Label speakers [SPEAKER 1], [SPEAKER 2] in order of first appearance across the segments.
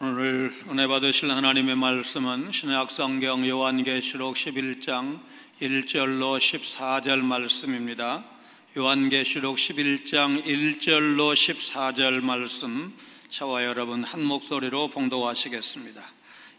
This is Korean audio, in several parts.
[SPEAKER 1] 오늘 은혜 받으실 하나님의 말씀은 신약성경 요한계시록 11장 1절로 14절 말씀입니다. 요한계시록 11장 1절로 14절 말씀, 저와 여러분 한 목소리로 봉독하시겠습니다.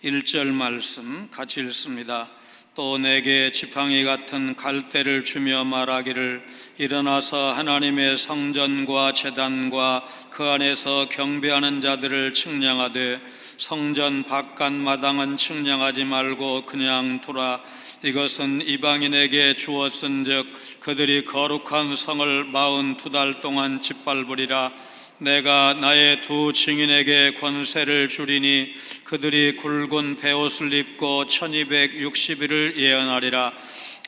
[SPEAKER 1] 1절 말씀 같이 읽습니다. 또 내게 지팡이 같은 갈대를 주며 말하기를, 일어나서 하나님의 성전과 제단과 그 안에서 경배하는 자들을 측량하되 성전 바깥 마당은 측량하지 말고 그냥 두라. 이것은 이방인에게 주었은즉 그들이 거룩한 성을 42달 동안 짓밟으리라. 내가 나의 두 증인에게 권세를 주리니 그들이 굵은 베옷을 입고 1260일을 예언하리라.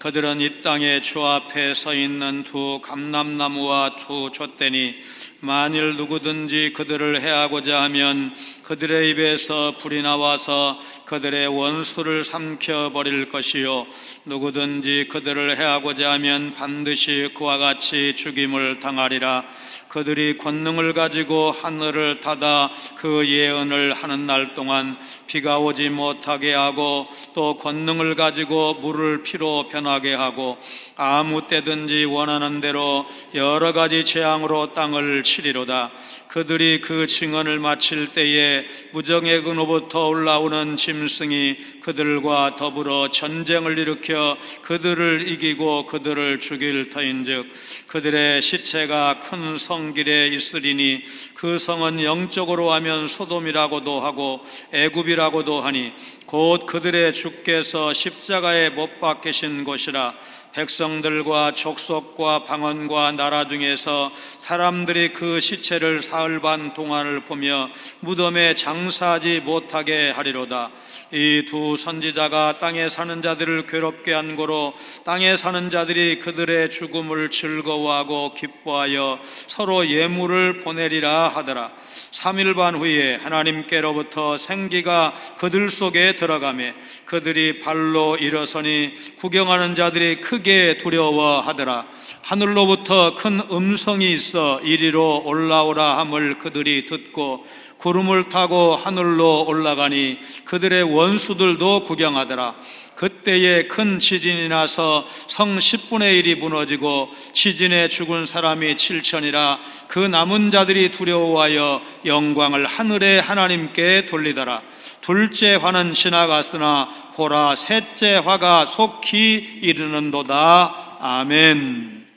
[SPEAKER 1] 그들은 이 땅의 주 앞에 서 있는 두 감람나무와 두 톳대니 만일 누구든지 그들을 해하고자 하면 그들의 입에서 불이 나와서 그들의 원수를 삼켜버릴 것이요, 누구든지 그들을 해하고자 하면 반드시 그와 같이 죽임을 당하리라. 그들이 권능을 가지고 하늘을 닫아 그 예언을 하는 날 동안 비가 오지 못하게 하고, 또 권능을 가지고 물을 피로 변하게 하고, 아무 때든지 원하는 대로 여러 가지 재앙으로 땅을 치리로다. 그들이 그 증언을 마칠 때에 무정의 근호부터 올라오는 짐승이 그들과 더불어 전쟁을 일으켜 그들을 이기고 그들을 죽일 터인즉 그들의 시체가 큰 성길에 있으리니 그 성은 영적으로 하면 소돔이라고도 하고 애굽이라고도 하니 곧 그들의 주께서 십자가에 못 박히신 곳이라. 백성들과 족속과 방언과 나라 중에서 사람들이 그 시체를 사흘 반 동안을 보며 무덤에 장사하지 못하게 하리로다. 이 두 선지자가 땅에 사는 자들을 괴롭게 한 고로 땅에 사는 자들이 그들의 죽음을 즐거워하고 기뻐하여 서로 예물을 보내리라 하더라. 3일 반 후에 하나님께로부터 생기가 그들 속에 들어가매 그들이 발로 일어서니 구경하는 자들이 크게 두려워하더라. 하늘로부터 큰 음성이 있어 이리로 올라오라 함을 그들이 듣고 구름을 타고 하늘로 올라가니 그들의 원수들도 구경하더라. 그때에 큰 지진이 나서 성 10분의 1이 무너지고 지진에 죽은 사람이 7천이라. 그 남은 자들이 두려워하여 영광을 하늘의 하나님께 돌리더라. 둘째 화는 지나갔으나 보라, 셋째 화가 속히 이르는도다. 아멘.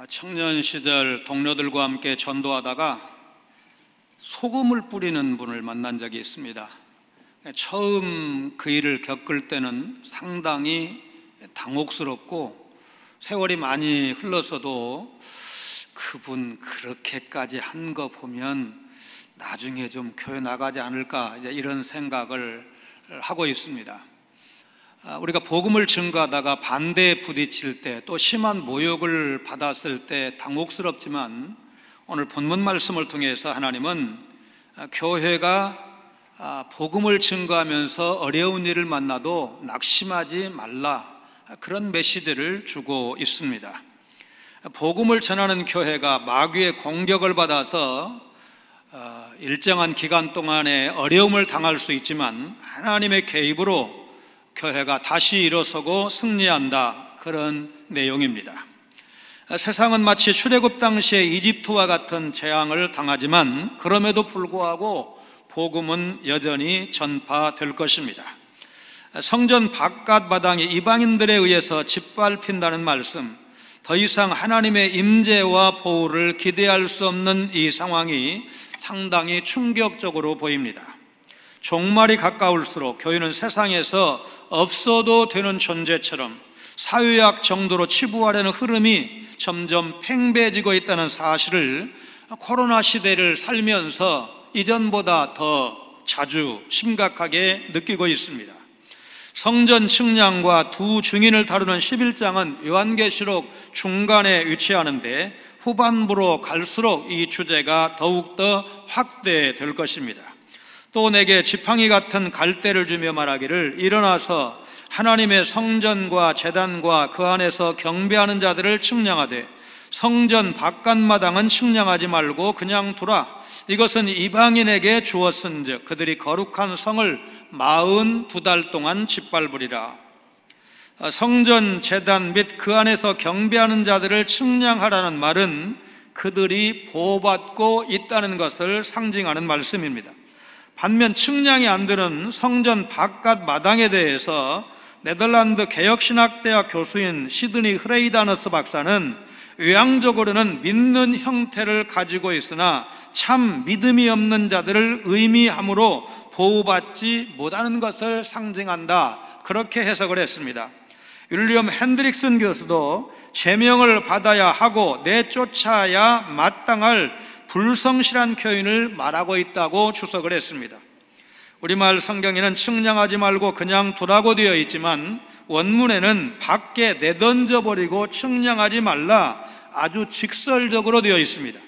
[SPEAKER 1] 청년 시절 동료들과 함께 전도하다가 소금을 뿌리는 분을 만난 적이 있습니다. 처음 그 일을 겪을 때는 상당히 당혹스럽고 세월이 많이 흘렀어도 그분 그렇게까지 한 거 보면 나중에 좀 교회 나가지 않을까, 이런 생각을 하고 있습니다. 우리가 복음을 증거하다가 반대에 부딪힐 때, 또 심한 모욕을 받았을 때 당혹스럽지만 오늘 본문 말씀을 통해서 하나님은 교회가 복음을 증거하면서 어려운 일을 만나도 낙심하지 말라, 그런 메시지를 주고 있습니다. 복음을 전하는 교회가 마귀의 공격을 받아서 일정한 기간 동안에 어려움을 당할 수 있지만 하나님의 개입으로 교회가 다시 일어서고 승리한다, 그런 내용입니다. 세상은 마치 출애굽 당시에 이집트와 같은 재앙을 당하지만 그럼에도 불구하고 복음은 여전히 전파될 것입니다. 성전 바깥 마당이 이방인들에 의해서 짓밟힌다는 말씀, 더 이상 하나님의 임재와 보호를 기대할 수 없는 이 상황이 상당히 충격적으로 보입니다. 종말이 가까울수록 교회는 세상에서 없어도 되는 존재처럼 사회학 정도로 치부하려는 흐름이 점점 팽배해지고 있다는 사실을 코로나 시대를 살면서 이전보다 더 자주 심각하게 느끼고 있습니다. 성전 측량과 두 증인을 다루는 11장은 요한계시록 중간에 위치하는데 후반부로 갈수록 이 주제가 더욱더 확대될 것입니다. 또 내게 지팡이 같은 갈대를 주며 말하기를, 일어나서 하나님의 성전과 제단과 그 안에서 경배하는 자들을 측량하되 성전 바깥마당은 측량하지 말고 그냥 두라. 이것은 이방인에게 주었은즉 그들이 거룩한 성을 42달 동안 짓밟으리라. 성전 제단 및 그 안에서 경배하는 자들을 측량하라는 말은 그들이 보호받고 있다는 것을 상징하는 말씀입니다. 반면 측량이 안 되는 성전 바깥 마당에 대해서 네덜란드 개혁신학대학 교수인 시드니 흐레이다너스 박사는 외향적으로는 믿는 형태를 가지고 있으나 참 믿음이 없는 자들을 의미함으로 보호받지 못하는 것을 상징한다, 그렇게 해석을 했습니다. 윌리엄 핸드릭슨 교수도 제명을 받아야 하고 내쫓아야 마땅할 불성실한 교인을 말하고 있다고 주석을 했습니다. 우리말 성경에는 측량하지 말고 그냥 두라고 되어 있지만 원문에는 밖에 내던져버리고 측량하지 말라, 아주 직설적으로 되어 있습니다.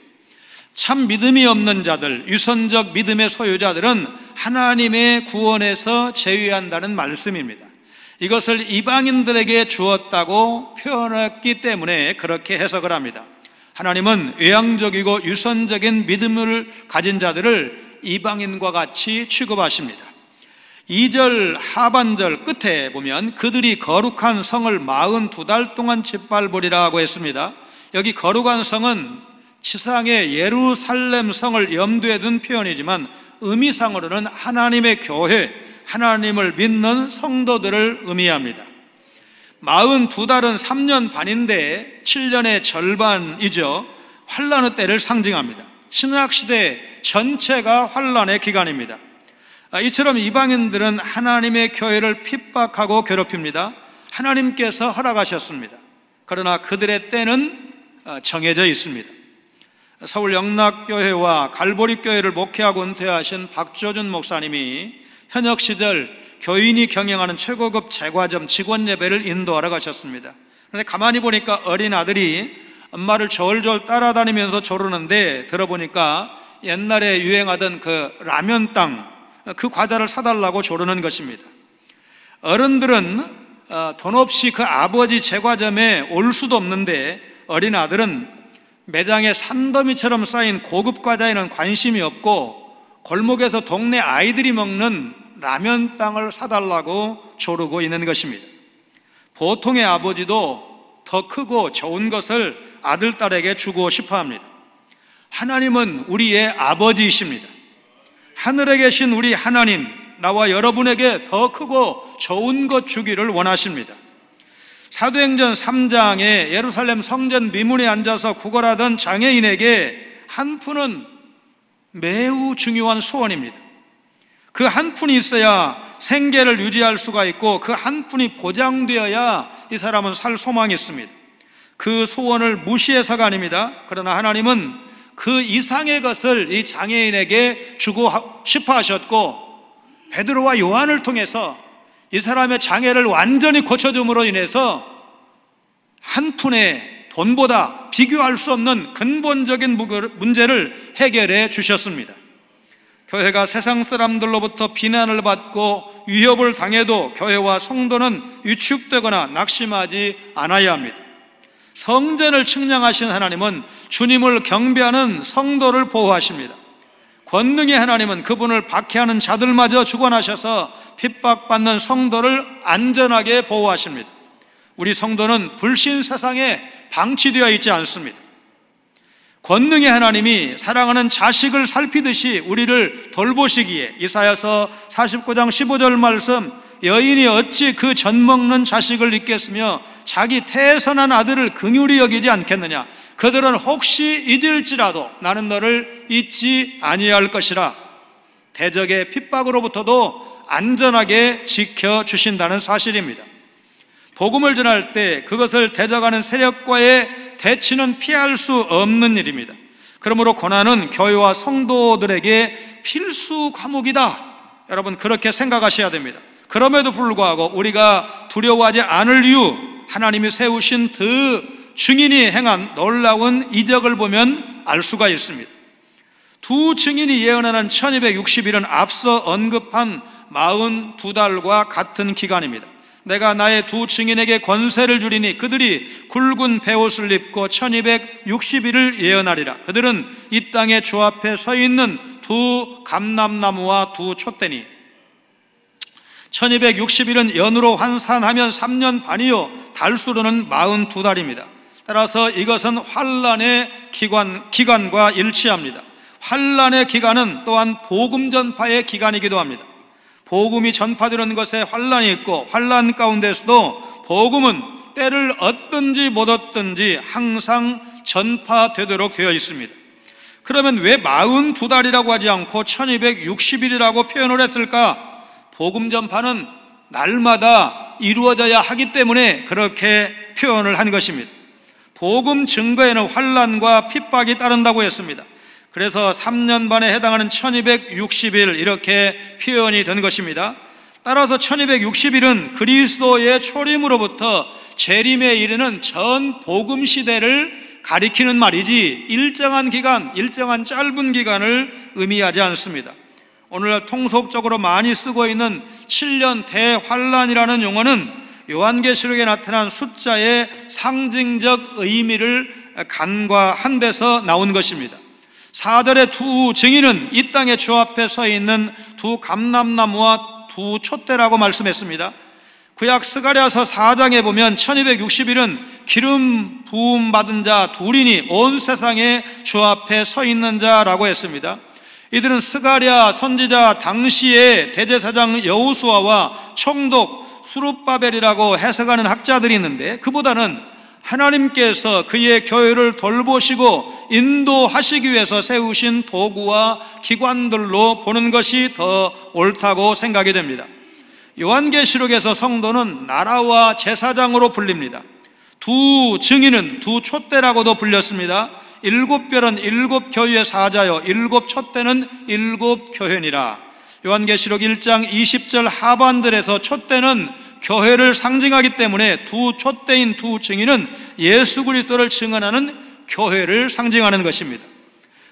[SPEAKER 1] 참 믿음이 없는 자들, 유선적 믿음의 소유자들은 하나님의 구원에서 제외한다는 말씀입니다. 이것을 이방인들에게 주었다고 표현했기 때문에 그렇게 해석을 합니다. 하나님은 외향적이고 유선적인 믿음을 가진 자들을 이방인과 같이 취급하십니다. 2절 하반절 끝에 보면 그들이 거룩한 성을 42달 동안 짓밟으리라고 했습니다. 여기 거룩한 성은 지상의 예루살렘 성을 염두에 둔 표현이지만 의미상으로는 하나님의 교회, 하나님을 믿는 성도들을 의미합니다. 42달은 3년 반인데 7년의 절반이죠. 환란의 때를 상징합니다. 신약시대 전체가 환란의 기간입니다. 이처럼 이방인들은 하나님의 교회를 핍박하고 괴롭힙니다. 하나님께서 허락하셨습니다. 그러나 그들의 때는 정해져 있습니다. 서울 영락교회와 갈보리교회를 목회하고 은퇴하신 박조준 목사님이 현역 시절 교인이 경영하는 최고급 제과점 직원 예배를 인도하러 가셨습니다. 그런데 가만히 보니까 어린 아들이 엄마를 졸졸 따라다니면서 조르는데 들어보니까 옛날에 유행하던 그 라면 땅, 그 과자를 사달라고 조르는 것입니다. 어른들은 돈 없이 그 아버지 제과점에 올 수도 없는데 어린 아들은 매장에 산더미처럼 쌓인 고급 과자에는 관심이 없고 골목에서 동네 아이들이 먹는 라면 땅을 사달라고 조르고 있는 것입니다. 보통의 아버지도 더 크고 좋은 것을 아들, 딸에게 주고 싶어 합니다. 하나님은 우리의 아버지이십니다. 하늘에 계신 우리 하나님, 나와 여러분에게 더 크고 좋은 것 주기를 원하십니다. 사도행전 3장에 예루살렘 성전 미문에 앉아서 구걸하던 장애인에게 한 푼은 매우 중요한 소원입니다. 그 한 푼이 있어야 생계를 유지할 수가 있고 그 한 푼이 보장되어야 이 사람은 살 소망이 있습니다. 그 소원을 무시해서가 아닙니다. 그러나 하나님은 그 이상의 것을 이 장애인에게 주고 싶어 하셨고 베드로와 요한을 통해서 이 사람의 장애를 완전히 고쳐줌으로 인해서 한 푼의 돈보다 비교할 수 없는 근본적인 문제를 해결해 주셨습니다. 교회가 세상 사람들로부터 비난을 받고 위협을 당해도 교회와 성도는 위축되거나 낙심하지 않아야 합니다. 성전을 측량하신 하나님은 주님을 경배하는 성도를 보호하십니다. 권능의 하나님은 그분을 박해하는 자들마저 주관하셔서 핍박받는 성도를 안전하게 보호하십니다. 우리 성도는 불신 세상에 방치되어 있지 않습니다. 권능의 하나님이 사랑하는 자식을 살피듯이 우리를 돌보시기에 이사야서 49장 15절 말씀, 여인이 어찌 그 젖먹는 자식을 잊겠으며 자기 태선한 아들을 긍휼히 여기지 않겠느냐. 그들은 혹시 잊을지라도 나는 너를 잊지 아니할 것이라. 대적의 핍박으로부터도 안전하게 지켜주신다는 사실입니다. 복음을 전할 때 그것을 대적하는 세력과의 대치는 피할 수 없는 일입니다. 그러므로 고난은 교회와 성도들에게 필수 과목이다. 여러분 그렇게 생각하셔야 됩니다. 그럼에도 불구하고 우리가 두려워하지 않을 이유, 하나님이 세우신 그 증인이 행한 놀라운 이적을 보면 알 수가 있습니다. 두 증인이 예언하는 1260일은 앞서 언급한 42달과 같은 기간입니다. 내가 나의 두 증인에게 권세를 주리니 그들이 굵은 베옷을 입고 1260일을 예언하리라. 그들은 이 땅의 주 앞에 서 있는 두 감람나무와 두 촛대니 1260일은 연으로 환산하면 3년 반이요 달수로는 42달입니다. 따라서 이것은 환란의 기간과 일치합니다. 환란의 기간은 또한 복음 전파의 기간이기도 합니다. 복음이 전파되는 것에 환란이 있고 환란 가운데서도 복음은 때를 얻든지 못 얻든지 항상 전파되도록 되어 있습니다. 그러면 왜 42달이라고 하지 않고 1260일이라고 표현을 했을까? 복음 전파는 날마다 이루어져야 하기 때문에 그렇게 표현을 한 것입니다. 복음 증거에는 환란과 핍박이 따른다고 했습니다. 그래서 3년 반에 해당하는 1260일 이렇게 표현이 된 것입니다. 따라서 1260일은 그리스도의 초림으로부터 재림에 이르는 전 복음 시대를 가리키는 말이지 일정한 기간, 일정한 짧은 기간을 의미하지 않습니다. 오늘날 통속적으로 많이 쓰고 있는 7년 대환란이라는 용어는 요한계시록에 나타난 숫자의 상징적 의미를 간과한 데서 나온 것입니다. 4절의 두 증인은 이 땅의 주 앞에 서 있는 두 감람나무와 두 촛대라고 말씀했습니다. 구약 스가랴서 4장에 보면 1260일은 기름 부음 받은 자 둘이니 온 세상에 주 앞에 서 있는 자라고 했습니다. 이들은 스가랴 선지자 당시의 대제사장 여호수아와 총독 수룹바벨이라고 해석하는 학자들이 있는데 그보다는 하나님께서 그의 교회를 돌보시고 인도하시기 위해서 세우신 도구와 기관들로 보는 것이 더 옳다고 생각이 됩니다. 요한계시록에서 성도는 나라와 제사장으로 불립니다. 두 증인은 두 촛대라고도 불렸습니다. 7별은 7교회의 사자요 7촛대는 7교회니라. 요한계시록 1장 20절 하반절에서 촛대는 교회를 상징하기 때문에 두 촛대인 두 증인은 예수 그리스도를 증언하는 교회를 상징하는 것입니다.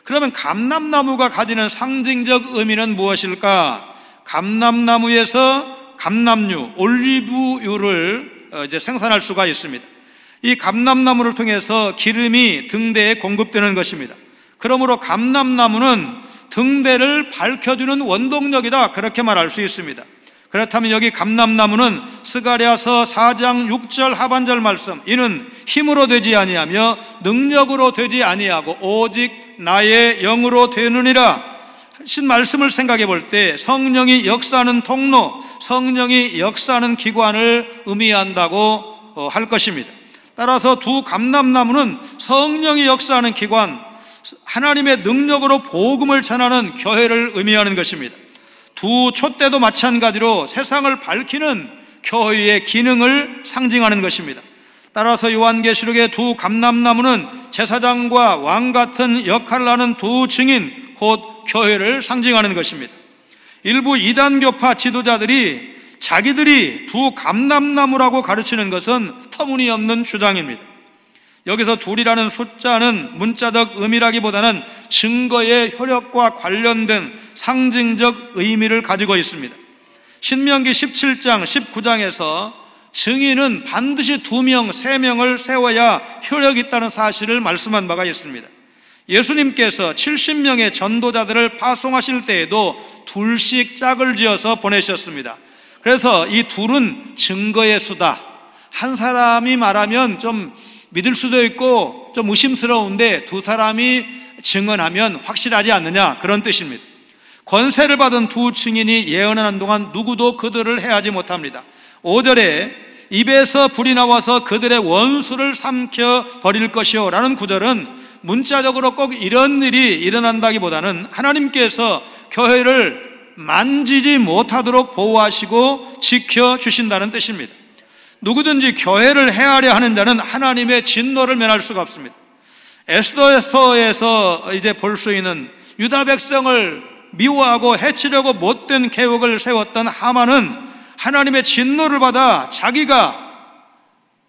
[SPEAKER 1] 그러면 감람나무가 가지는 상징적 의미는 무엇일까? 감람나무에서 감람유, 올리브유를 생산할 수가 있습니다. 이 감람나무를 통해서 기름이 등대에 공급되는 것입니다. 그러므로 감람나무는 등대를 밝혀주는 원동력이다, 그렇게 말할 수 있습니다. 그렇다면 여기 감람나무는 스가랴서 4장 6절 하반절 말씀, 이는 힘으로 되지 아니하며 능력으로 되지 아니하고 오직 나의 영으로 되느니라 하신 말씀을 생각해 볼 때 성령이 역사하는 통로, 성령이 역사하는 기관을 의미한다고 할 것입니다. 따라서 두 감람나무는 성령이 역사하는 기관, 하나님의 능력으로 복음을 전하는 교회를 의미하는 것입니다. 두 촛대도 마찬가지로 세상을 밝히는 교회의 기능을 상징하는 것입니다. 따라서 요한계시록의 두 감람나무는 제사장과 왕 같은 역할을 하는 두 증인, 곧 교회를 상징하는 것입니다. 일부 이단교파 지도자들이 자기들이 두 감람나무라고 가르치는 것은 터무니없는 주장입니다. 여기서 둘이라는 숫자는 문자적 의미라기보다는 증거의 효력과 관련된 상징적 의미를 가지고 있습니다. 신명기 17장 19장에서 증인은 반드시 2명, 3명을 세워야 효력이 있다는 사실을 말씀한 바가 있습니다. 예수님께서 70명의 전도자들을 파송하실 때에도 둘씩 짝을 지어서 보내셨습니다. 그래서 이 둘은 증거의 수다. 한 사람이 말하면 좀 믿을 수도 있고 좀 의심스러운데 두 사람이 증언하면 확실하지 않느냐, 그런 뜻입니다. 권세를 받은 두 증인이 예언하는 동안 누구도 그들을 해하지 못합니다. 5절에 입에서 불이 나와서 그들의 원수를 삼켜 버릴 것이요 라는 구절은 문자적으로 꼭 이런 일이 일어난다기보다는 하나님께서 교회를 만지지 못하도록 보호하시고 지켜주신다는 뜻입니다. 누구든지 교회를 해하려 하는 자는 하나님의 진노를 면할 수가 없습니다. 에스더서에서 이제 볼 수 있는 유다 백성을 미워하고 해치려고 못된 계획을 세웠던 하만은 하나님의 진노를 받아 자기가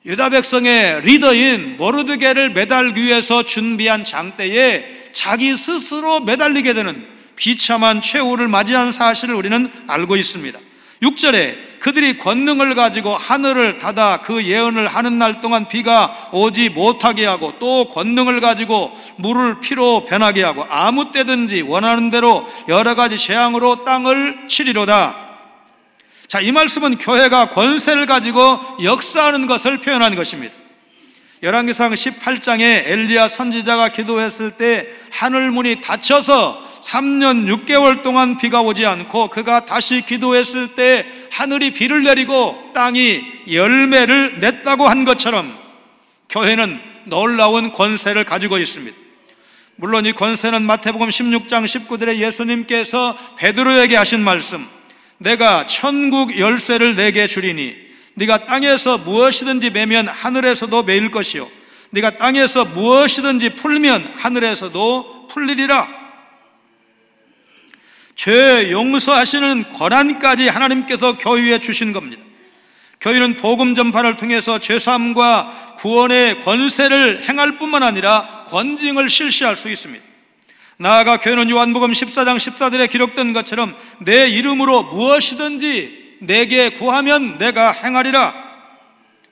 [SPEAKER 1] 유다 백성의 리더인 모르드게를 매달기 위해서 준비한 장대에 자기 스스로 매달리게 되는 비참한 최후를 맞이한 사실을 우리는 알고 있습니다. 6절에 그들이 권능을 가지고 하늘을 닫아 그 예언을 하는 날 동안 비가 오지 못하게 하고, 또 권능을 가지고 물을 피로 변하게 하고 아무 때든지 원하는 대로 여러 가지 재앙으로 땅을 치리로다. 자, 이 말씀은 교회가 권세를 가지고 역사하는 것을 표현한 것입니다. 열왕기상 18장에 엘리야 선지자가 기도했을 때 하늘 문이 닫혀서 3년 6개월 동안 비가 오지 않고, 그가 다시 기도했을 때 하늘이 비를 내리고 땅이 열매를 냈다고 한 것처럼 교회는 놀라운 권세를 가지고 있습니다. 물론 이 권세는 마태복음 16장 19절에 예수님께서 베드로에게 하신 말씀, 내가 천국 열쇠를 내게 주리니 네가 땅에서 무엇이든지 매면 하늘에서도 매일 것이요 네가 땅에서 무엇이든지 풀면 하늘에서도 풀리리라. 죄 용서하시는 권한까지 하나님께서 교회에 주신 겁니다. 교회는 복음 전파를 통해서 죄사함과 구원의 권세를 행할 뿐만 아니라 권징을 실시할 수 있습니다. 나아가 교회는 요한복음 14장 14절에 기록된 것처럼 내 이름으로 무엇이든지 내게 구하면 내가 행하리라.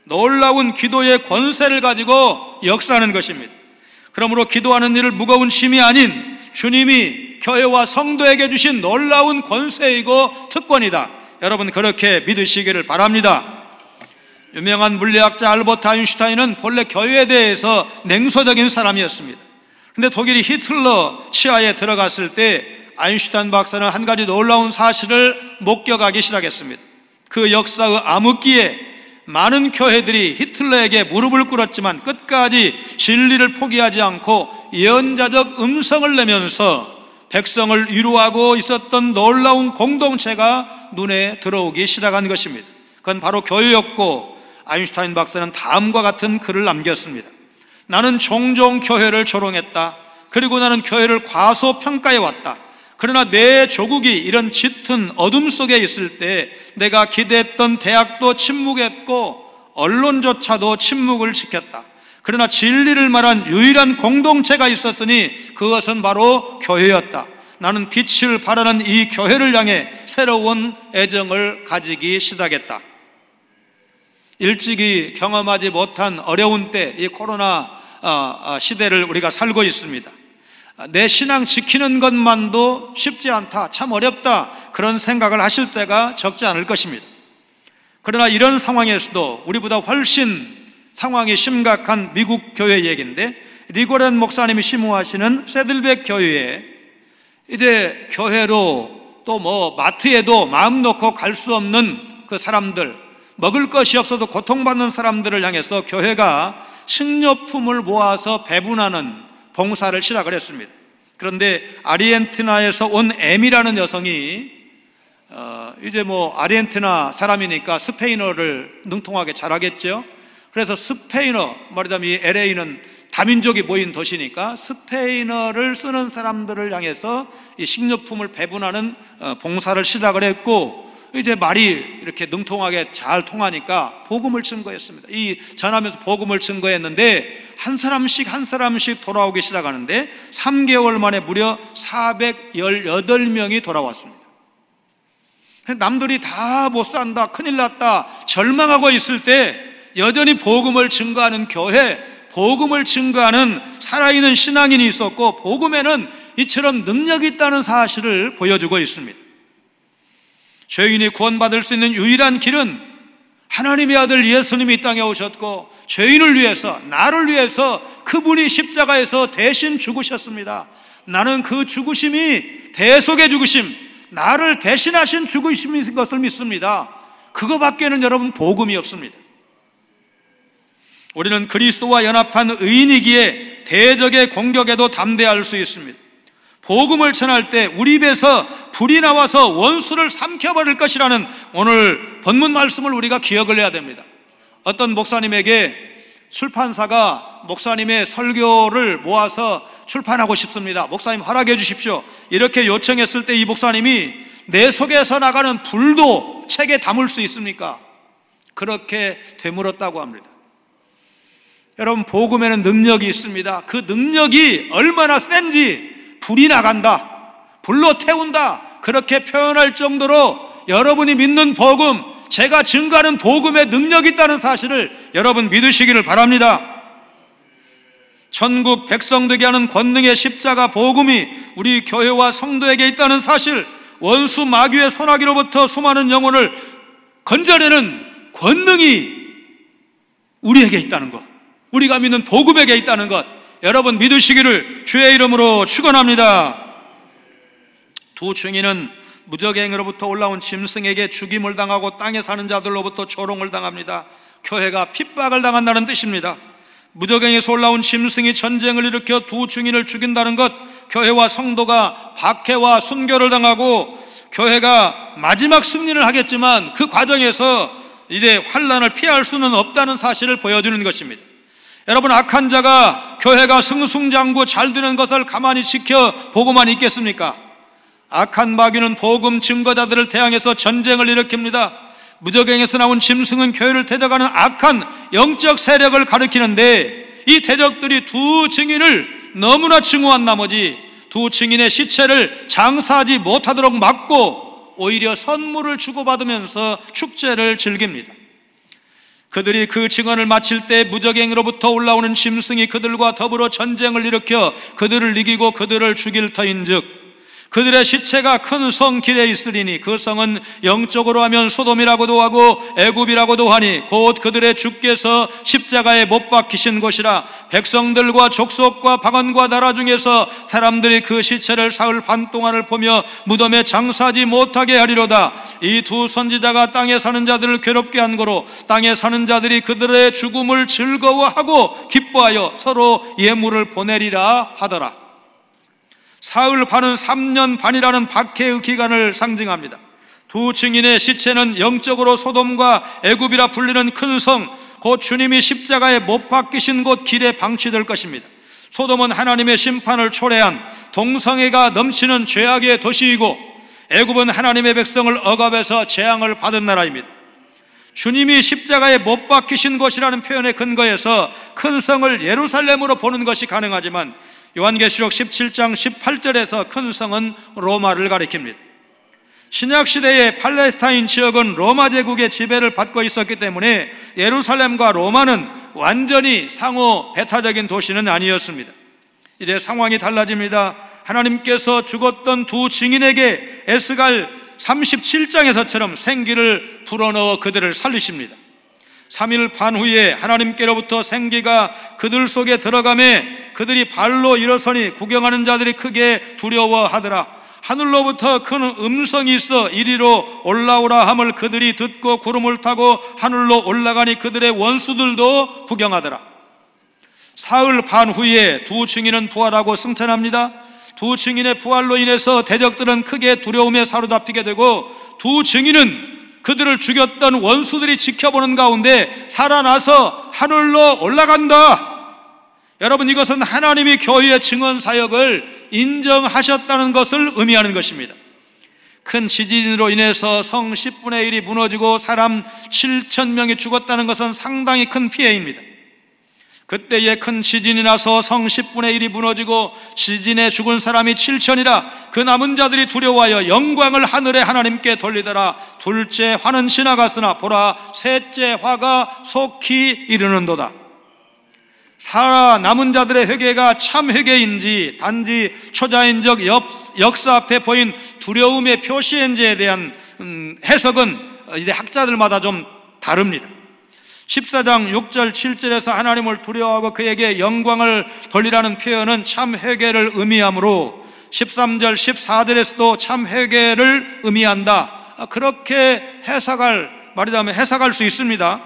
[SPEAKER 1] 놀라운 기도의 권세를 가지고 역사하는 것입니다. 그러므로 기도하는 일을 무거운 짐이 아닌 주님이 교회와 성도에게 주신 놀라운 권세이고 특권이다. 여러분, 그렇게 믿으시기를 바랍니다. 유명한 물리학자 알버트 아인슈타인은 본래 교회에 대해서 냉소적인 사람이었습니다. 그런데 독일이 히틀러 치하에 들어갔을 때 아인슈타인 박사는 한 가지 놀라운 사실을 목격하기 시작했습니다. 그 역사의 암흑기에 많은 교회들이 히틀러에게 무릎을 꿇었지만 끝까지 진리를 포기하지 않고 예언자적 음성을 내면서 백성을 위로하고 있었던 놀라운 공동체가 눈에 들어오기 시작한 것입니다. 그건 바로 교회였고, 아인슈타인 박사는 다음과 같은 글을 남겼습니다. 나는 종종 교회를 조롱했다. 그리고 나는 교회를 과소평가해 왔다. 그러나 내 조국이 이런 짙은 어둠 속에 있을 때 내가 기대했던 대학도 침묵했고 언론조차도 침묵을 지켰다. 그러나 진리를 말한 유일한 공동체가 있었으니 그것은 바로 교회였다. 나는 빛을 발하는 이 교회를 향해 새로운 애정을 가지기 시작했다. 일찍이 경험하지 못한 어려운 때, 이 코로나 시대를 우리가 살고 있습니다. 내 신앙 지키는 것만도 쉽지 않다, 참 어렵다, 그런 생각을 하실 때가 적지 않을 것입니다. 그러나 이런 상황에서도 우리보다 훨씬 상황이 심각한 미국 교회 얘기인데, 리고렌 목사님이 심호하시는 세들백 교회에 이제 교회로 또 마트에도 마음 놓고 갈 수 없는 그 사람들, 먹을 것이 없어도 고통받는 사람들을 향해서 교회가 식료품을 모아서 배분하는 봉사를 시작을 했습니다. 그런데 아르헨티나에서 온 M이라는 여성이 이제 아르헨티나 사람이니까 스페인어를 능통하게 잘하겠죠. 그래서 스페인어, 말하자면 이 LA는 다민족이 모인 도시니까 스페인어를 쓰는 사람들을 향해서 이 식료품을 배분하는 봉사를 시작을 했고, 이제 말이 이렇게 능통하게 잘 통하니까 복음을 증거했습니다. 이 전하면서 복음을 증거했는데 한 사람씩 돌아오기 시작하는데 3개월 만에 무려 418명이 돌아왔습니다. 남들이 다 못 산다, 큰일 났다, 절망하고 있을 때 여전히 복음을 증거하는 교회, 복음을 증거하는 살아있는 신앙인이 있었고, 복음에는 이처럼 능력이 있다는 사실을 보여주고 있습니다. 죄인이 구원받을 수 있는 유일한 길은 하나님의 아들 예수님이 이 땅에 오셨고, 죄인을 위해서, 나를 위해서 그분이 십자가에서 대신 죽으셨습니다. 나는 그 죽으심이 대속의 죽으심, 나를 대신하신 죽으심인 것을 믿습니다. 그거밖에는 여러분 복음이 없습니다. 우리는 그리스도와 연합한 의인이기에 대적의 공격에도 담대할 수 있습니다. 복음을 전할 때 우리 입에서 불이 나와서 원수를 삼켜버릴 것이라는 오늘 본문 말씀을 우리가 기억을 해야 됩니다. 어떤 목사님에게 출판사가 목사님의 설교를 모아서 출판하고 싶습니다. 목사님 허락해 주십시오. 이렇게 요청했을 때 이 목사님이 내 속에서 나가는 불도 책에 담을 수 있습니까? 그렇게 되물었다고 합니다. 여러분, 복음에는 능력이 있습니다. 그 능력이 얼마나 센지 불이 나간다, 불로 태운다, 그렇게 표현할 정도로 여러분이 믿는 복음, 제가 증거하는 복음에 능력이 있다는 사실을 여러분 믿으시기를 바랍니다. 천국 백성 되게 하는 권능의 십자가 복음이 우리 교회와 성도에게 있다는 사실, 원수 마귀의 손아귀로부터 수많은 영혼을 건져내는 권능이 우리에게 있다는 것, 우리가 믿는 복음에게 있다는 것, 여러분 믿으시기를 주의 이름으로 축원합니다. 두 증인은 무적행으로부터 올라온 짐승에게 죽임을 당하고 땅에 사는 자들로부터 조롱을 당합니다. 교회가 핍박을 당한다는 뜻입니다. 무적행에서 올라온 짐승이 전쟁을 일으켜 두 증인을 죽인다는 것, 교회와 성도가 박해와 순교를 당하고 교회가 마지막 승리를 하겠지만 그 과정에서 이제 환난을 피할 수는 없다는 사실을 보여주는 것입니다. 여러분, 악한 자가 교회가 승승장구 잘 되는 것을 가만히 지켜보고만 있겠습니까? 악한 마귀는 복음 증거자들을 대항해서 전쟁을 일으킵니다. 무적행에서 나온 짐승은 교회를 대적하는 악한 영적 세력을 가리키는데, 이 대적들이 두 증인을 너무나 증오한 나머지 두 증인의 시체를 장사하지 못하도록 막고 오히려 선물을 주고받으면서 축제를 즐깁니다. 그들이 그 증언을 마칠 때 무적행으로부터 올라오는 짐승이 그들과 더불어 전쟁을 일으켜 그들을 이기고 그들을 죽일 터인즉 그들의 시체가 큰 성 길에 있으리니 그 성은 영적으로 하면 소돔이라고도 하고 애굽이라고도 하니 곧 그들의 주께서 십자가에 못 박히신 곳이라. 백성들과 족속과 방언과 나라 중에서 사람들이 그 시체를 사흘 반 동안을 보며 무덤에 장사하지 못하게 하리로다. 이 두 선지자가 땅에 사는 자들을 괴롭게 한 거로 땅에 사는 자들이 그들의 죽음을 즐거워하고 기뻐하여 서로 예물을 보내리라 하더라. 사흘 반은 3년 반이라는 박해의 기간을 상징합니다. 두 증인의 시체는 영적으로 소돔과 애굽이라 불리는 큰 성, 곧 주님이 십자가에 못 박히신 곳 길에 방치될 것입니다. 소돔은 하나님의 심판을 초래한 동성애가 넘치는 죄악의 도시이고, 애굽은 하나님의 백성을 억압해서 재앙을 받은 나라입니다. 주님이 십자가에 못 박히신 곳이라는 표현에 근거해서 큰 성을 예루살렘으로 보는 것이 가능하지만 요한계시록 17장 18절에서 큰 성은 로마를 가리킵니다. 신약시대의 팔레스타인 지역은 로마 제국의 지배를 받고 있었기 때문에 예루살렘과 로마는 완전히 상호 배타적인 도시는 아니었습니다. 이제 상황이 달라집니다. 하나님께서 죽었던 두 증인에게 에스갈 37장에서처럼 생기를 불어넣어 그들을 살리십니다. 3일 반 후에 하나님께로부터 생기가 그들 속에 들어가매 그들이 발로 일어서니 구경하는 자들이 크게 두려워하더라. 하늘로부터 큰 음성이 있어 이리로 올라오라 함을 그들이 듣고 구름을 타고 하늘로 올라가니 그들의 원수들도 구경하더라. 사흘 반 후에 두 증인은 부활하고 승천합니다. 두 증인의 부활로 인해서 대적들은 크게 두려움에 사로잡히게 되고, 두 증인은 그들을 죽였던 원수들이 지켜보는 가운데 살아나서 하늘로 올라간다. 여러분, 이것은 하나님이 교회의 증언 사역을 인정하셨다는 것을 의미하는 것입니다. 큰 지진으로 인해서 성 10분의 1이 무너지고 사람 7,000명이 죽었다는 것은 상당히 큰 피해입니다. 그때에 큰 지진이 나서 성 10분의 1이 무너지고 지진에 죽은 사람이 7,000이라 그 남은 자들이 두려워하여 영광을 하늘에 하나님께 돌리더라. 둘째 화는 지나갔으나 보라 셋째 화가 속히 이르는도다. 살아남은 자들의 회개가 참 회개인지 단지 초자연적 역사 앞에 보인 두려움의 표시인지에 대한 해석은 이제 학자들마다 좀 다릅니다. 14장 6절 7절에서 하나님을 두려워하고 그에게 영광을 돌리라는 표현은 참 회개를 의미하므로 13절 14절에서도 참 회개를 의미한다. 그렇게 말하자면 해석할 수 있습니다.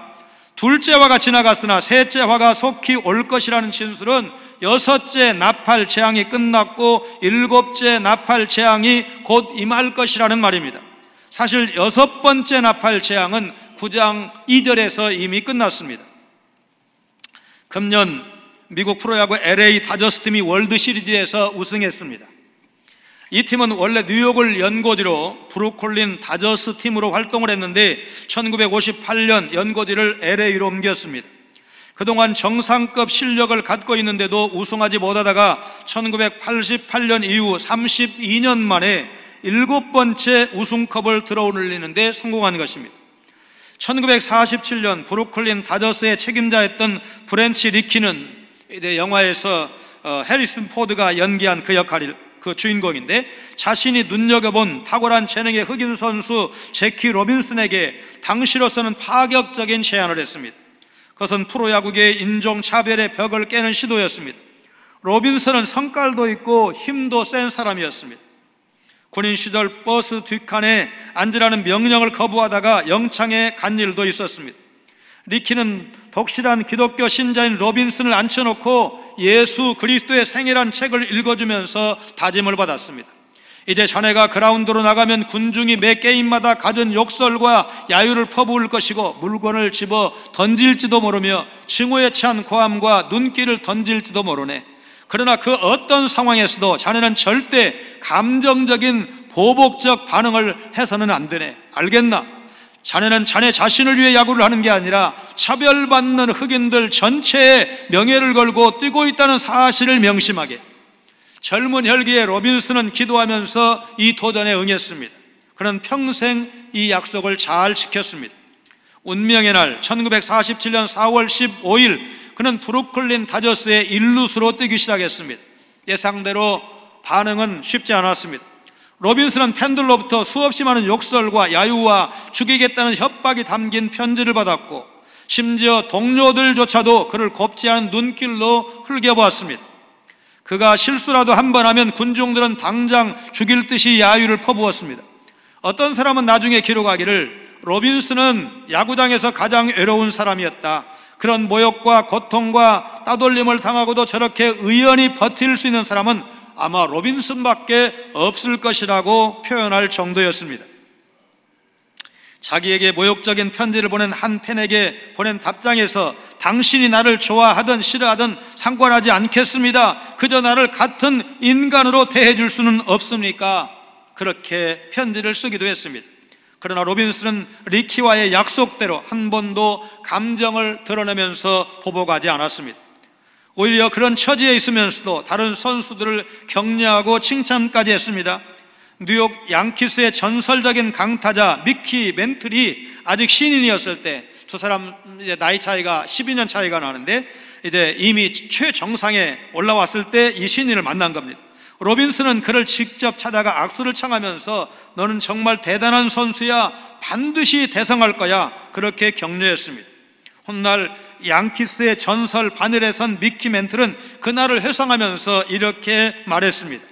[SPEAKER 1] 둘째 화가 지나갔으나 셋째 화가 속히 올 것이라는 진술은 여섯째 나팔 재앙이 끝났고 일곱째 나팔 재앙이 곧 임할 것이라는 말입니다. 사실 여섯 번째 나팔 재앙은 9장 2절에서 이미 끝났습니다. 금년 미국 프로야구 LA 다저스 팀이 월드 시리즈에서 우승했습니다. 이 팀은 원래 뉴욕을 연고지로 브루클린 다저스 팀으로 활동을 했는데 1958년 연고지를 LA로 옮겼습니다. 그동안 정상급 실력을 갖고 있는데도 우승하지 못하다가 1988년 이후 32년 만에
[SPEAKER 2] 7번째 우승컵을 들어올리는 데 성공한 것입니다. 1947년 브루클린 다저스의 책임자였던 브랜치 리키는 이제 영화에서 해리슨 포드가 연기한 그 역할이 그 주인공인데, 자신이 눈여겨본 탁월한 재능의 흑인 선수 제키 로빈슨에게 당시로서는 파격적인 제안을 했습니다. 그것은 프로야구계의 인종차별의 벽을 깨는 시도였습니다. 로빈슨은 성깔도 있고 힘도 센 사람이었습니다. 군인 시절 버스 뒷칸에 앉으라는 명령을 거부하다가 영창에 간 일도 있었습니다. 리키는 독실한 기독교 신자인 로빈슨을 앉혀놓고 예수 그리스도의 생애란 책을 읽어주면서 다짐을 받았습니다. 이제 자네가 그라운드로 나가면 군중이 매 게임마다 갖은 욕설과 야유를 퍼부을 것이고 물건을 집어 던질지도 모르며 징후에 취한 고함과 눈길을 던질지도 모르네. 그러나 그 어떤 상황에서도 자네는 절대 감정적인 보복적 반응을 해서는 안 되네. 알겠나? 자네는 자네 자신을 위해 야구를 하는 게 아니라 차별받는 흑인들 전체의 명예를 걸고 뛰고 있다는 사실을 명심하게. 젊은 혈기의 로빈슨은 기도하면서 이 도전에 응했습니다. 그는 평생 이 약속을 잘 지켰습니다. 운명의 날 1947년 4월 15일 그는 브루클린 다저스의 일루수로 뛰기 시작했습니다. 예상대로 반응은 쉽지 않았습니다. 로빈슨은 팬들로부터 수없이 많은 욕설과 야유와 죽이겠다는 협박이 담긴 편지를 받았고, 심지어 동료들조차도 그를 곱지 않은 눈길로 흘겨보았습니다. 그가 실수라도 한 번 하면 군중들은 당장 죽일 듯이 야유를 퍼부었습니다. 어떤 사람은 나중에 기록하기를 로빈슨은 야구장에서 가장 외로운 사람이었다. 그런 모욕과 고통과 따돌림을 당하고도 저렇게 의연히 버틸 수 있는 사람은 아마 로빈슨밖에 없을 것이라고 표현할 정도였습니다. 자기에게 모욕적인 편지를 보낸 한 팬에게 보낸 답장에서 당신이 나를 좋아하든 싫어하든 상관하지 않겠습니다. 그저 나를 같은 인간으로 대해줄 수는 없습니까? 그렇게 편지를 쓰기도 했습니다. 그러나 로빈슨은 리키와의 약속대로 한 번도 감정을 드러내면서 보복하지 않았습니다. 오히려 그런 처지에 있으면서도 다른 선수들을 격려하고 칭찬까지 했습니다. 뉴욕 양키스의 전설적인 강타자 미키 멘틀이 아직 신인이었을 때, 두 사람 이제 나이 차이가 12년 차이가 나는데 이제 이미 최정상에 올라왔을 때 이 신인을 만난 겁니다. 로빈슨은 그를 직접 찾아가 악수를 청하면서 너는 정말 대단한 선수야, 반드시 대성할 거야, 그렇게 격려했습니다. 훗날 양키스의 전설 바늘에 선 미키 멘틀은 그날을 회상하면서 이렇게 말했습니다.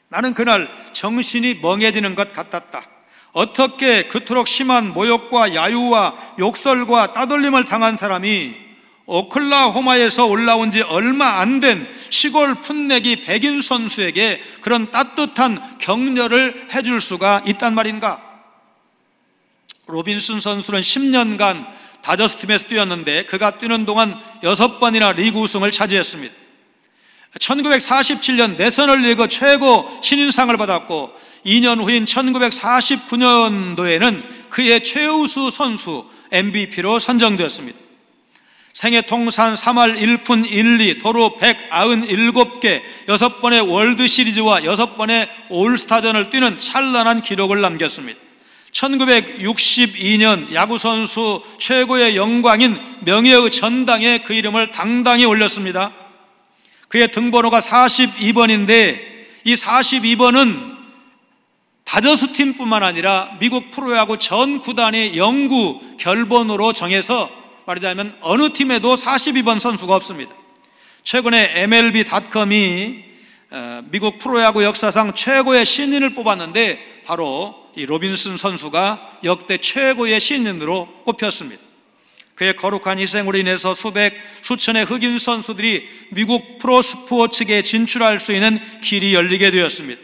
[SPEAKER 2] 나는 그날 정신이 멍해지는 것 같았다. 어떻게 그토록 심한 모욕과 야유와 욕설과 따돌림을 당한 사람이 오클라호마에서 올라온 지 얼마 안 된 시골 풋내기 백인 선수에게 그런 따뜻한 격려를 해줄 수가 있단 말인가? 로빈슨 선수는 10년간 다저스 팀에서 뛰었는데 그가 뛰는 동안 6번이나 리그 우승을 차지했습니다. 1947년 내셔널리그 최고 신인상을 받았고 2년 후인 1949년도에는 그의 최우수 선수 MVP로 선정되었습니다. 생애 통산 3할 1푼 1리 도루 197개 6번의 월드시리즈와 6번의 올스타전을 뛰는 찬란한 기록을 남겼습니다. 1962년 야구선수 최고의 영광인 명예의 전당에 그 이름을 당당히 올렸습니다. 그의 등번호가 42번인데 이 42번은 다저스 팀뿐만 아니라 미국 프로야구 전 구단의 영구 결번호로 정해서 말하자면 어느 팀에도 42번 선수가 없습니다. 최근에 MLB.com이 미국 프로야구 역사상 최고의 신인을 뽑았는데 바로 이 로빈슨 선수가 역대 최고의 신인으로 꼽혔습니다. 그의 거룩한 희생으로 인해서 수천의 흑인 선수들이 미국 프로스포츠계에 진출할 수 있는 길이 열리게 되었습니다.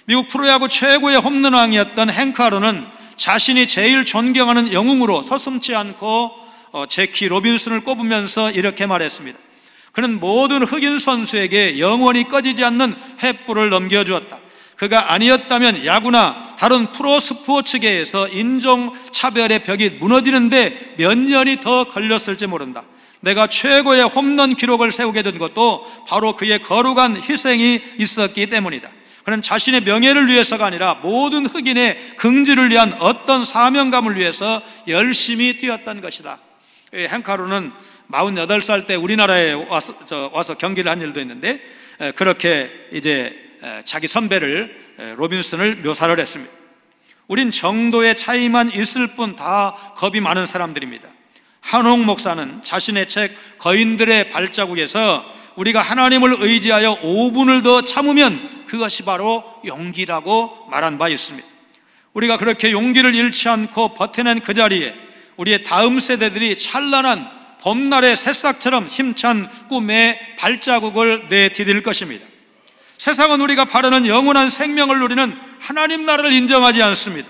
[SPEAKER 2] 미국 프로야구 최고의 홈런왕이었던 행크 아론은 자신이 제일 존경하는 영웅으로 서슴지 않고 제키 로빈슨을 꼽으면서 이렇게 말했습니다. 그는 모든 흑인 선수에게 영원히 꺼지지 않는 횃불을 넘겨주었다. 그가 아니었다면 야구나 다른 프로스포츠계에서 인종차별의 벽이 무너지는데 몇 년이 더 걸렸을지 모른다. 내가 최고의 홈런 기록을 세우게 된 것도 바로 그의 거룩한 희생이 있었기 때문이다. 그는 자신의 명예를 위해서가 아니라 모든 흑인의 긍지를 위한 어떤 사명감을 위해서 열심히 뛰었던 것이다. 행카루는 48살 때 우리나라에 와서 경기를 한 일도 있는데, 그렇게 이제 자기 선배를 로빈슨을 묘사를 했습니다. 우린 정도의 차이만 있을 뿐 다 겁이 많은 사람들입니다. 한홍 목사는 자신의 책 거인들의 발자국에서 우리가 하나님을 의지하여 5분을 더 참으면 그것이 바로 용기라고 말한 바 있습니다. 우리가 그렇게 용기를 잃지 않고 버텨낸 그 자리에 우리의 다음 세대들이 찬란한 봄날의 새싹처럼 힘찬 꿈의 발자국을 내디딜 것입니다. 세상은 우리가 바라는 영원한 생명을 누리는 하나님 나라를 인정하지 않습니다.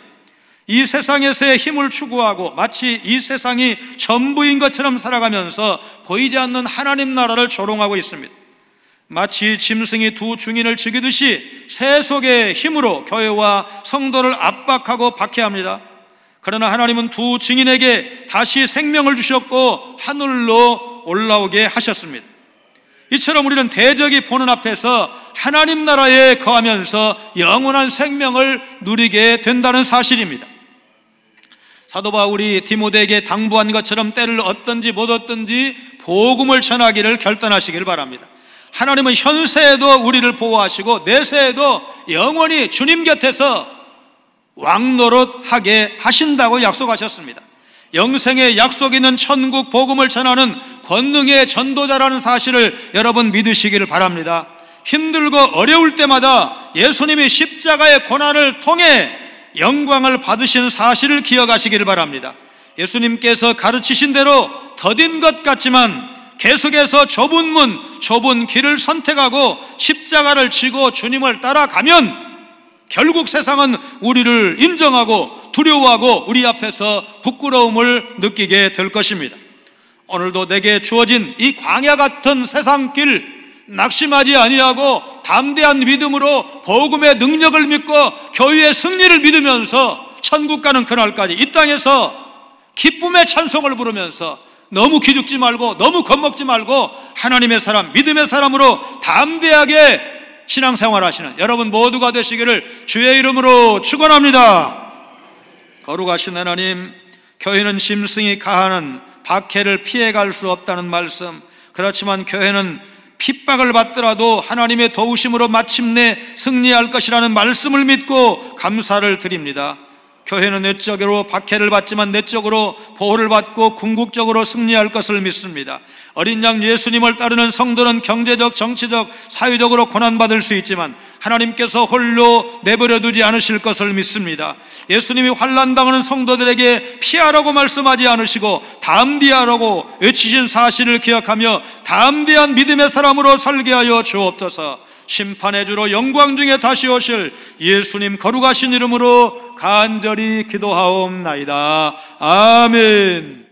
[SPEAKER 2] 이 세상에서의 힘을 추구하고 마치 이 세상이 전부인 것처럼 살아가면서 보이지 않는 하나님 나라를 조롱하고 있습니다. 마치 짐승이 두 증인을 죽이듯이 세속의 힘으로 교회와 성도를 압박하고 박해합니다. 그러나 하나님은 두 증인에게 다시 생명을 주셨고 하늘로 올라오게 하셨습니다. 이처럼 우리는 대적이 보는 앞에서 하나님 나라에 거하면서 영원한 생명을 누리게 된다는 사실입니다. 사도 바울이 디모데에게 당부한 것처럼 때를 얻든지 못 얻든지 복음을 전하기를 결단하시길 바랍니다. 하나님은 현세에도 우리를 보호하시고 내세에도 영원히 주님 곁에서 왕노릇하게 하신다고 약속하셨습니다. 영생의 약속 있는 천국 복음을 전하는 권능의 전도자라는 사실을 여러분 믿으시기를 바랍니다. 힘들고 어려울 때마다 예수님이 십자가의 고난을 통해 영광을 받으신 사실을 기억하시기를 바랍니다. 예수님께서 가르치신 대로 더딘 것 같지만 계속해서 좁은 문, 좁은 길을 선택하고 십자가를 지고 주님을 따라가면 결국 세상은 우리를 인정하고 두려워하고 우리 앞에서 부끄러움을 느끼게 될 것입니다. 오늘도 내게 주어진 이 광야 같은 세상길 낙심하지 아니하고 담대한 믿음으로 복음의 능력을 믿고 교회의 승리를 믿으면서 천국 가는 그날까지 이 땅에서 기쁨의 찬송을 부르면서 너무 기죽지 말고 너무 겁먹지 말고 하나님의 사람, 믿음의 사람으로 담대하게 신앙생활 하시는 여러분 모두가 되시기를 주의 이름으로 축원합니다. 거룩하신 하나님, 교회는 짐승이 가하는 박해를 피해갈 수 없다는 말씀, 그렇지만 교회는 핍박을 받더라도 하나님의 도우심으로 마침내 승리할 것이라는 말씀을 믿고 감사를 드립니다. 교회는 내적으로 박해를 받지만 내적으로 보호를 받고 궁극적으로 승리할 것을 믿습니다. 어린 양 예수님을 따르는 성도는 경제적, 정치적, 사회적으로 고난받을 수 있지만 하나님께서 홀로 내버려 두지 않으실 것을 믿습니다. 예수님이 환난당하는 성도들에게 피하라고 말씀하지 않으시고 담대하라고 외치신 사실을 기억하며 담대한 믿음의 사람으로 살게 하여 주옵소서. 심판의 주로 영광 중에 다시 오실 예수님 거룩하신 이름으로 간절히 기도하옵나이다. 아멘.